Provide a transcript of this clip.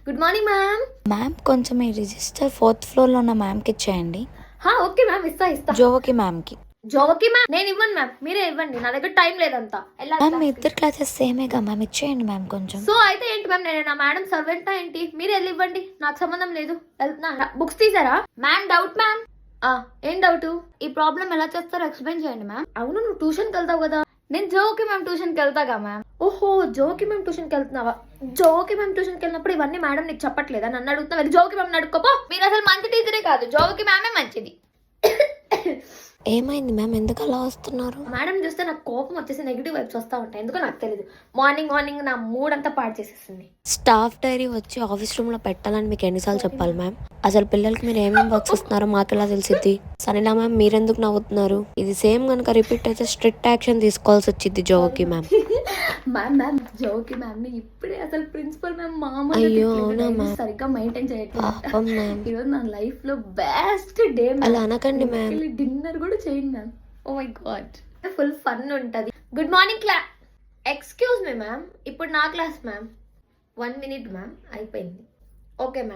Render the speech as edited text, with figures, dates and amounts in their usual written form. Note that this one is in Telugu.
Good morning ma'am. మ్యామ్ కొంచెం ఈ రిజిస్టర్ 4th ఫ్లోర్లో ఉన్న మ్యామ్కి ఇచ్చేయండి. ఓకే మ్యామ్, ఇస్తా. జోకి మ్యామ్కి. జోకి మ్యామ్ నేను ఇవ్వను మ్యామ్, మీరే ఇవ్వండి, నా దగ్గర టైం లేదంతా. మ్యామ్ మీ ఇద్దరు క్లాసెస్ సేమేగా మ్యామ్, ఇచ్చేయండి మ్యామ్ కొంచెం. సో అయితే ఏంటి మ్యామ్, నేను నా మేడం సర్వెంటా ఏంటి? మీరే వెళ్ళి ఇవ్వండి, నాకు సంబంధం లేదు. వెళ్తున్నా. బుక్స్ తీసారా మ్యామ్? Doubt ma'am. ఏం డౌట్? ఈ ప్రాబ్లం ఎలా చేస్తారో ఎక్స్ప్లెయిన్ చేయండి మ్యామ్. అవును, నువ్వు ట్యూషన్కి వెళ్తావు కదా. నేను జోకి మ్యామ్ ట్యూషన్కి వెళ్తాగా మ్యామ్. ఓహో, జోకి మ్యామ్ ట్యూషన్కి వెళ్తున్నావా? జోకి మ్యామ్ ట్యూషన్కి వెళ్ళినప్పుడు ఇవన్నీ మేడం నీకు చెప్పట్లేదా? నన్ను అడుగుతున్నా, వెళ్ళి జోకి మ్యామ్ అడుక్కోపో. మీరు అసలు మంచి టీచరే కాదు, జోకి మ్యామే మంచిది. ఏమైంది మ్యామ్, ఎందుకు అలా వస్తున్నారు? మేడం చూస్తే నాకు కోపం వచ్చేసి నెగిటివ్ వైబ్స్ వస్తూ ఉంటాయి, ఎందుకో నాకు తెలియదు. మార్నింగ్ నా మూడ్ అంతా పాడు చేసేస్తుంది. స్టాఫ్ డైరీ వచ్చి ఆఫీస్ రూమ్లో పెట్టాలని మీకు ఎన్నిసార్లు చెప్పాలి మ్యామ్? అసలు పిల్లలకి మీరు ఏమేమి వర్క్స్ ఇస్తున్నారో మాకు ఎలా తెలిసిద్ది? సరేనా మ్యామ్, మీరెందుకు నవ్వుతున్నారు? ఇది సేమ్ కనుక రిపీట్ అయితే స్ట్రిక్ట్ యాక్షన్ తీసుకోవాల్సి వచ్చింది జోకి మ్యామ్. మ్యామ్ జోకి మ్యామ్ ని ఇప్పుడే అసలు ప్రిన్సిపల్ మ్యామ్ అయ్యో అవునా మ్యామ్, సరిగ్గా మెయింటైన్ చేయట్లేదు. పాపం మ్యామ్. ఈరోజు నా లైఫ్ లో బెస్ట్ డే. అలా అనకండి మ్యామ్. డిన్నర్ కూడా చేయండి ma'am. Oh my God, full fun ఉంటది. Good morning class. Excuse me ma'am, ఇప్పుడు నా క్లాస్ మ్యామ్. 1 minute మ్యామ్, అయిపోయింది. Okay ma'am.